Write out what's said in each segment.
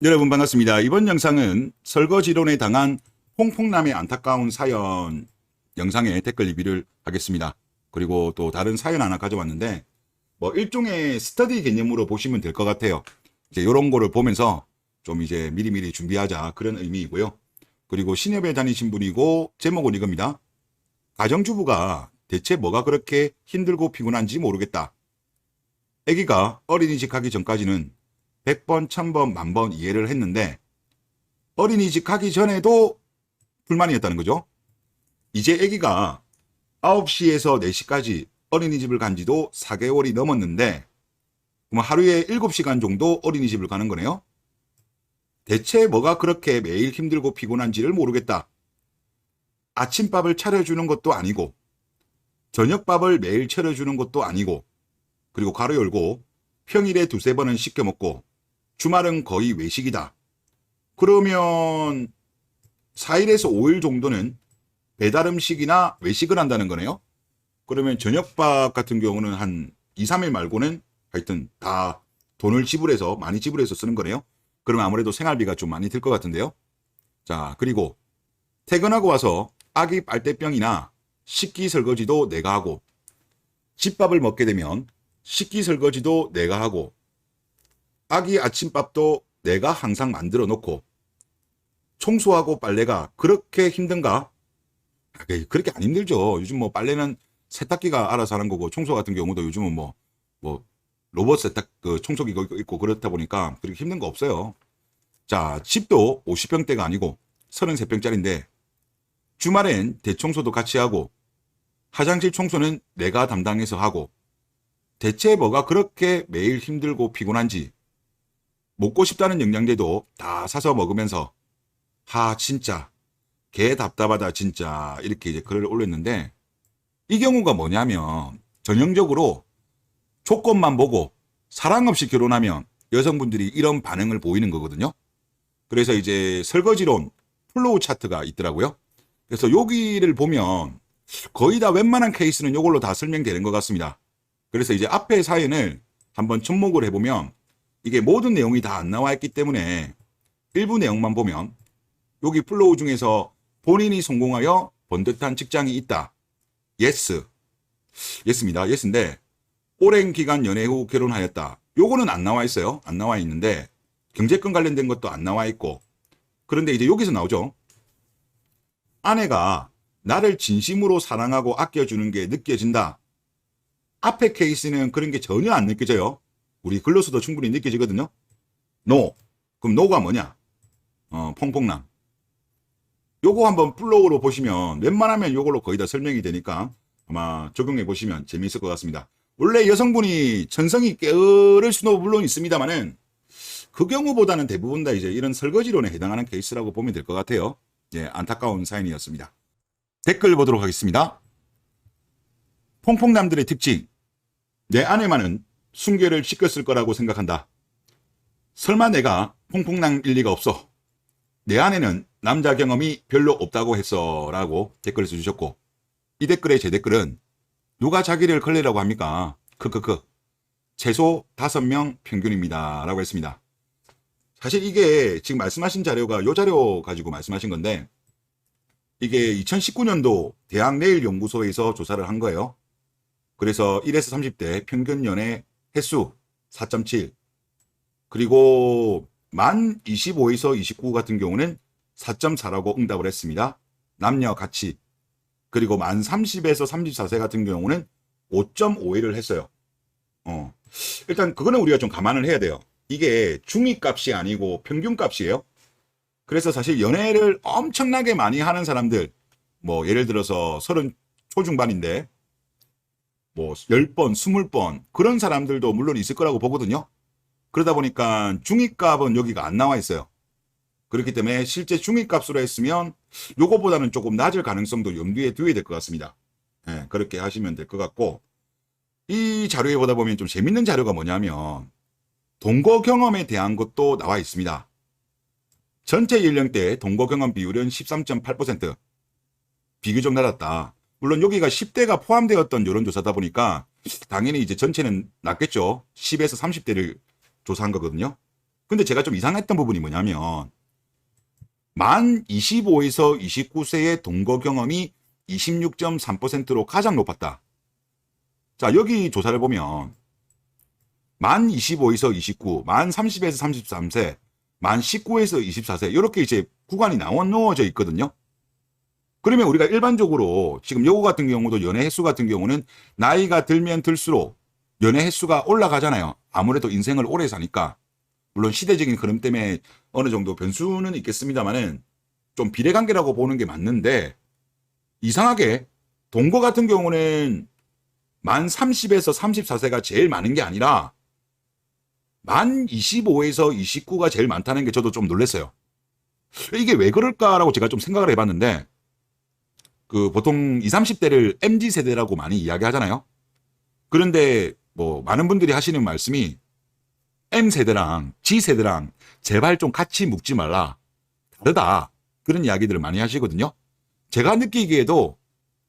여러분 반갑습니다. 이번 영상은 설거지론에 당한 퐁퐁남의 안타까운 사연 영상에 댓글 리뷰를 하겠습니다. 그리고 또 다른 사연 하나 가져왔는데 뭐 일종의 스터디 개념으로 보시면 될 것 같아요. 이제 이런 거를 보면서 좀 이제 미리미리 준비하자 그런 의미이고요. 그리고 신협에 다니신 분이고 제목은 이겁니다. 가정주부가 대체 뭐가 그렇게 힘들고 피곤한지 모르겠다. 아기가 어린이집 가기 전까지는 100번, 1000번, 만번 이해를 했는데 어린이집 가기 전에도 불만이었다는 거죠. 이제 아기가 9시에서 4시까지 어린이집을 간 지도 4개월이 넘었는데 그럼 하루에 7시간 정도 어린이집을 가는 거네요. 대체 뭐가 그렇게 매일 힘들고 피곤한지를 모르겠다. 아침밥을 차려주는 것도 아니고 저녁밥을 매일 차려주는 것도 아니고 그리고 가로 열고 평일에 2-3번은 시켜 먹고 주말은 거의 외식이다. 그러면 4일에서 5일 정도는 배달음식이나 외식을 한다는 거네요. 그러면 저녁밥 같은 경우는 한 2-3일 말고는 하여튼 다 돈을 지불해서 많이 지불해서 쓰는 거네요. 그러면 아무래도 생활비가 좀 많이 들 것 같은데요. 자, 그리고 퇴근하고 와서 아기 빨대병이나 식기 설거지도 내가 하고 집밥을 먹게 되면 식기 설거지도 내가 하고 아기 아침밥도 내가 항상 만들어 놓고 청소하고 빨래가 그렇게 힘든가? 그렇게 안 힘들죠. 요즘 뭐 빨래는 세탁기가 알아서 하는 거고 청소 같은 경우도 요즘은 뭐 로봇 세탁 그 청소기가 있고 그렇다 보니까 그렇게 힘든 거 없어요. 자, 집도 50평대가 아니고 33평짜리인데 주말엔 대청소도 같이 하고 화장실 청소는 내가 담당해서 하고 대체 뭐가 그렇게 매일 힘들고 피곤한지 먹고 싶다는 영양제도 다 사서 먹으면서 진짜 개 답답하다 진짜 이렇게 이제 글을 올렸는데 이 경우가 뭐냐면 전형적으로 조건만 보고 사랑 없이 결혼하면 여성분들이 이런 반응을 보이는 거거든요. 그래서 이제 설거지론 플로우 차트가 있더라고요. 그래서 여기를 보면 거의 다 웬만한 케이스는 이걸로 다 설명되는 것 같습니다. 그래서 이제 앞에 사연을 한번 접목을 해보면 이게 모든 내용이 다 안 나와 있기 때문에 일부 내용만 보면 여기 플로우 중에서 본인이 성공하여 번듯한 직장이 있다. 예스. 예스입니다. 예스인데 오랜 기간 연애 후 결혼하였다. 요거는 안 나와 있어요. 안 나와 있는데 경제권 관련된 것도 안 나와 있고 그런데 이제 여기서 나오죠. 아내가 나를 진심으로 사랑하고 아껴주는 게 느껴진다. 앞에 케이스는 그런 게 전혀 안 느껴져요. 우리 글로서도 충분히 느껴지거든요. 노. 그럼 노가 뭐냐? 퐁퐁남. 요거 한번 플로우로 보시면 웬만하면 요걸로 거의 다 설명이 되니까 아마 적용해 보시면 재미있을 것 같습니다. 원래 여성분이 천성이 게으를 수도 물론 있습니다만은 그 경우보다는 대부분 다 이제 이런 설거지론에 해당하는 케이스라고 보면 될 것 같아요. 예, 안타까운 사연이었습니다. 댓글 보도록 하겠습니다. 퐁퐁남들의 특징. 내 아내만은 순결을 시켰을 거라고 생각한다. 설마 내가 퐁퐁남일 리가 없어. 내 아내는 남자 경험이 별로 없다고 했어 라고 댓글을 써주셨고 이 댓글의 제 댓글은 누가 자기를 걸레라고 합니까? 크크크 최소 5명 평균입니다 라고 했습니다. 사실 이게 지금 말씀하신 자료가 요 자료 가지고 말씀하신 건데 이게 2019년도 대학내일연구소에서 조사를 한 거예요. 그래서 1에서 30대 평균 연애 횟수 4.7 그리고 만 25에서 29 같은 경우는 4.4라고 응답을 했습니다. 남녀 같이. 그리고 만 30에서 34세 같은 경우는 5.5회를 했어요. 일단 그거는 우리가 좀 감안을 해야 돼요. 이게 중위값이 아니고 평균값이에요. 그래서 사실 연애를 엄청나게 많이 하는 사람들 뭐 예를 들어서 30 초중반인데 뭐 10번, 20번 그런 사람들도 물론 있을 거라고 보거든요. 그러다 보니까 중위값은 여기가 안 나와 있어요. 그렇기 때문에 실제 중위값으로 했으면 요거보다는 조금 낮을 가능성도 염두에 두어야 될 것 같습니다. 예, 그렇게 하시면 될 것 같고 이 자료에 보다 보면 좀 재밌는 자료가 뭐냐면 동거 경험에 대한 것도 나와 있습니다. 전체 연령대 동거 경험 비율은 13.8%. 비교적 낮았다. 물론 여기가 10대가 포함되었던 여론조사다 보니까 당연히 이제 전체는 낮겠죠. 10에서 30대를 조사한 거거든요. 근데 제가 좀 이상했던 부분이 뭐냐면 만 25에서 29세의 동거 경험이 26.3%로 가장 높았다. 자, 여기 조사를 보면 만 25에서 29, 만 30에서 33세, 만 19에서 24세 이렇게 이제 구간이 나눠져 있거든요. 그러면 우리가 일반적으로 지금 요거 같은 경우도 연애 횟수 같은 경우는 나이가 들면 들수록 연애 횟수가 올라가잖아요. 아무래도 인생을 오래 사니까. 물론 시대적인 흐름 때문에 어느 정도 변수는 있겠습니다만은 좀 비례관계라고 보는 게 맞는데 이상하게 동거 같은 경우는 만 30에서 34세가 제일 많은 게 아니라 만 25에서 29가 제일 많다는 게 저도 좀 놀랐어요. 이게 왜 그럴까라고 제가 좀 생각을 해봤는데 그 보통 20, 30대를 MZ세대라고 많이 이야기하잖아요. 그런데 뭐 많은 분들이 하시는 말씀이 M세대랑 G세대랑 제발 좀 같이 묶지 말라. 다르다. 그런 이야기들을 많이 하시거든요. 제가 느끼기에도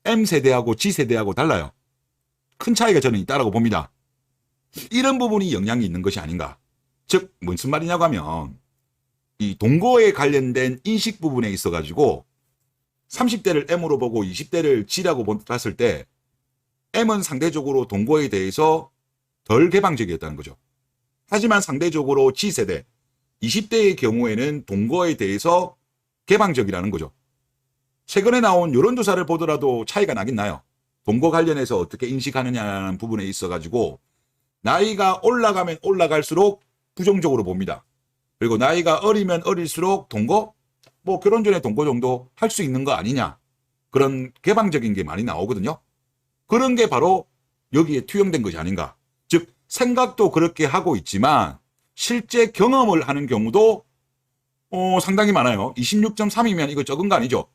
M세대하고 G세대하고 달라요. 큰 차이가 저는 있다고 봅니다. 이런 부분이 영향이 있는 것이 아닌가. 즉 무슨 말이냐고 하면 이 동거에 관련된 인식 부분에 있어가지고 30대를 M으로 보고 20대를 G라고 봤을 때 M은 상대적으로 동거에 대해서 덜 개방적이었다는 거죠. 하지만 상대적으로 G세대, 20대의 경우에는 동거에 대해서 개방적이라는 거죠. 최근에 나온 여론조사를 보더라도 차이가 나긴 나요. 동거 관련해서 어떻게 인식하느냐는 부분에 있어가지고 나이가 올라가면 올라갈수록 부정적으로 봅니다. 그리고 나이가 어리면 어릴수록 동거? 뭐 결혼 전에 동거 정도 할 수 있는 거 아니냐. 그런 개방적인 게 많이 나오거든요. 그런 게 바로 여기에 투영된 것이 아닌가. 즉 생각도 그렇게 하고 있지만 실제 경험을 하는 경우도 상당히 많아요. 26.3이면 이거 적은 거 아니죠.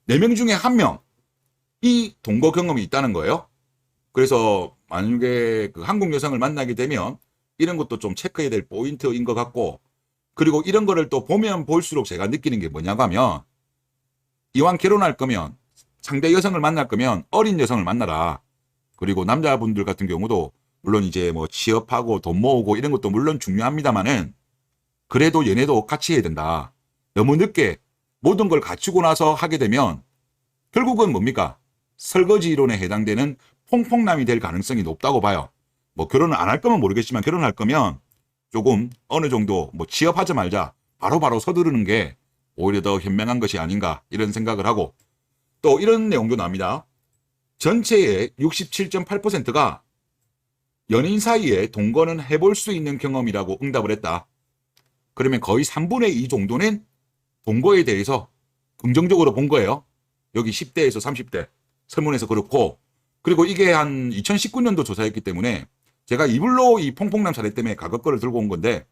4명 중에 1명이 동거 경험이 있다는 거예요. 그래서 만약에 그 한국 여성을 만나게 되면 이런 것도 좀 체크해야 될 포인트인 것 같고, 그리고 이런 거를 또 보면 볼수록 제가 느끼는 게 뭐냐고 하면 이왕 결혼할 거면 상대 여성을 만날 거면 어린 여성을 만나라. 그리고 남자분들 같은 경우도 물론 이제 뭐 취업하고 돈 모으고 이런 것도 물론 중요합니다만은 그래도 연애도 같이 해야 된다. 너무 늦게 모든 걸 갖추고 나서 하게 되면 결국은 뭡니까? 설거지 이론에 해당되는 퐁퐁남이 될 가능성이 높다고 봐요. 뭐 결혼을 안 할 거면 모르겠지만 결혼할 거면 조금 어느 정도 뭐 취업하자 말자 바로바로 서두르는 게 오히려 더 현명한 것이 아닌가 이런 생각을 하고, 또 이런 내용도 나옵니다. 전체의 67.8%가 연인 사이에 동거는 해볼 수 있는 경험이라고 응답을 했다. 그러면 거의 3분의 2 정도는 동거에 대해서 긍정적으로 본 거예요. 여기 10대에서 30대 설문에서 그렇고, 그리고 이게 한 2019년도 조사였기 때문에 제가 이불로 이 퐁퐁남 사례 때문에 가격 거를 들고 온 건데,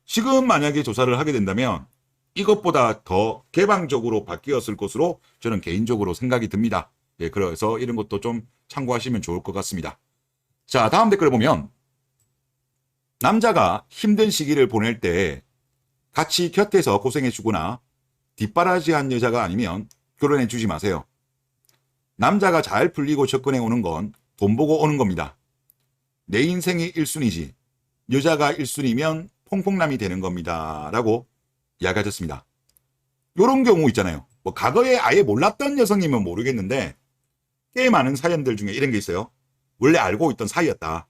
지금 만약에 조사를 하게 된다면 이것보다 더 개방적으로 바뀌었을 것으로 저는 개인적으로 생각이 듭니다. 예, 그래서 이런 것도 좀 참고하시면 좋을 것 같습니다. 자, 다음 댓글을 보면 남자가 힘든 시기를 보낼 때 같이 곁에서 고생해주거나 뒷바라지한 여자가 아니면 결혼해주지 마세요. 남자가 잘 풀리고 접근해오는 건 돈 보고 오는 겁니다. 내 인생이 1순위지 여자가 1순위면 퐁퐁남이 되는 겁니다. 라고 이야기하셨습니다. 이런 경우 있잖아요. 뭐 과거에 아예 몰랐던 여성이면 모르겠는데 꽤 많은 사연들 중에 이런 게 있어요. 원래 알고 있던 사이였다.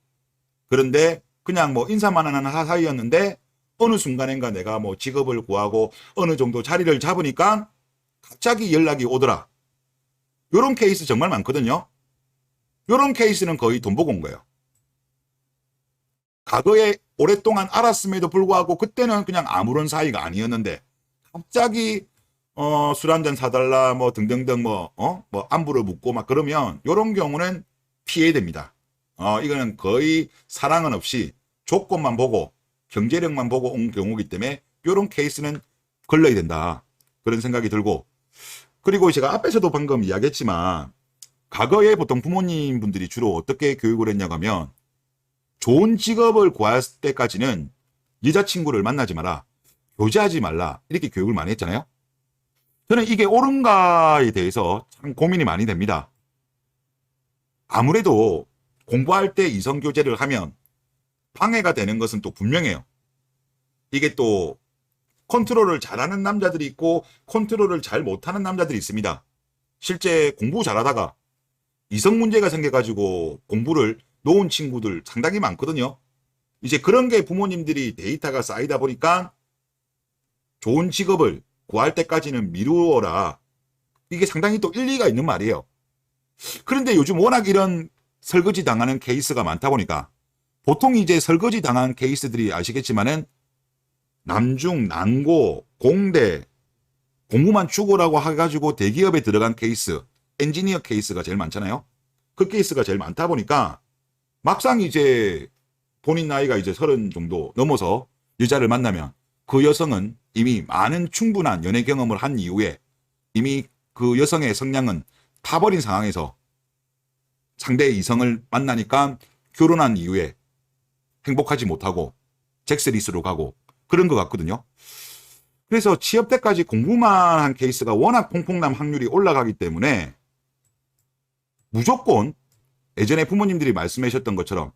그런데 그냥 뭐 인사만 하는 사이였는데 어느 순간인가 내가 뭐 직업을 구하고 어느 정도 자리를 잡으니까 갑자기 연락이 오더라. 이런 케이스 정말 많거든요. 이런 케이스는 거의 돈 보고 온 거예요. 과거에 오랫동안 알았음에도 불구하고 그때는 그냥 아무런 사이가 아니었는데 갑자기 술 한잔 사달라 뭐 등등등 뭐 안부를 묻고 막 그러면 이런 경우는 피해야 됩니다. 이거는 거의 사랑은 없이 조건만 보고 경제력만 보고 온 경우이기 때문에 이런 케이스는 걸러야 된다. 그런 생각이 들고, 그리고 제가 앞에서도 방금 이야기했지만 과거에 보통 부모님 분들이 주로 어떻게 교육을 했냐고 하면 좋은 직업을 구할 때까지는 여자친구를 만나지 마라, 교제하지 말라 이렇게 교육을 많이 했잖아요. 저는 이게 옳은가에 대해서 참 고민이 많이 됩니다. 아무래도 공부할 때 이성교제를 하면 방해가 되는 것은 또 분명해요. 이게 또 컨트롤을 잘하는 남자들이 있고 컨트롤을 잘 못하는 남자들이 있습니다. 실제 공부 잘하다가 이성 문제가 생겨가지고 공부를 놓은 친구들 상당히 많거든요. 이제 그런 게 부모님들이 데이터가 쌓이다 보니까 좋은 직업을 구할 때까지는 미루어라. 이게 상당히 또 일리가 있는 말이에요. 그런데 요즘 워낙 이런 설거지 당하는 케이스가 많다 보니까 보통 이제 설거지 당한 케이스들이 아시겠지만은 남중, 난고, 공대, 공부만 추구라고 해가지고 대기업에 들어간 케이스, 엔지니어 케이스가 제일 많잖아요. 그 케이스가 제일 많다 보니까 막상 이제 본인 나이가 이제 30 정도 넘어서 여자를 만나면 그 여성은 이미 많은 충분한 연애 경험을 한 이후에 이미 그 여성의 성향은 타버린 상황에서 상대 이성을 만나니까 결혼한 이후에 행복하지 못하고 잭스리스로 가고 그런 것 같거든요. 그래서 취업 때까지 공부만 한 케이스가 워낙 퐁퐁남 확률이 올라가기 때문에 무조건 예전에 부모님들이 말씀해 주셨던 것처럼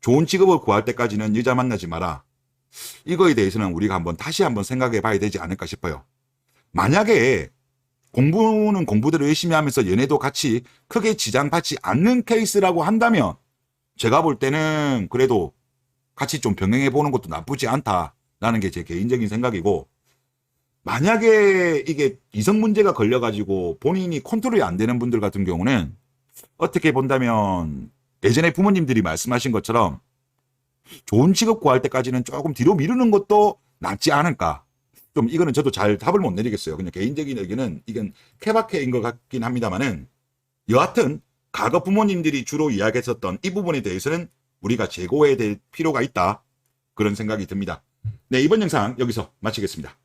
좋은 직업을 구할 때까지는 여자 만나지 마라. 이거에 대해서는 우리가 다시 한번 생각해 봐야 되지 않을까 싶어요. 만약에 공부는 공부대로 열심히 하면서 연애도 같이 크게 지장받지 않는 케이스라고 한다면 제가 볼 때는 그래도 같이 좀 병행해 보는 것도 나쁘지 않다라는 게 제 개인적인 생각이고, 만약에 이게 이성 문제가 걸려가지고 본인이 컨트롤이 안 되는 분들 같은 경우는 어떻게 본다면 예전에 부모님들이 말씀하신 것처럼 좋은 직업 구할 때까지는 조금 뒤로 미루는 것도 낫지 않을까. 좀 이거는 저도 잘 답을 못 내리겠어요. 그냥 개인적인 의견은 이건 케바케인 것 같긴 합니다만은, 여하튼 과거 부모님들이 주로 이야기했었던 이 부분에 대해서는 우리가 재고해야 될 필요가 있다. 그런 생각이 듭니다. 네, 이번 영상 여기서 마치겠습니다.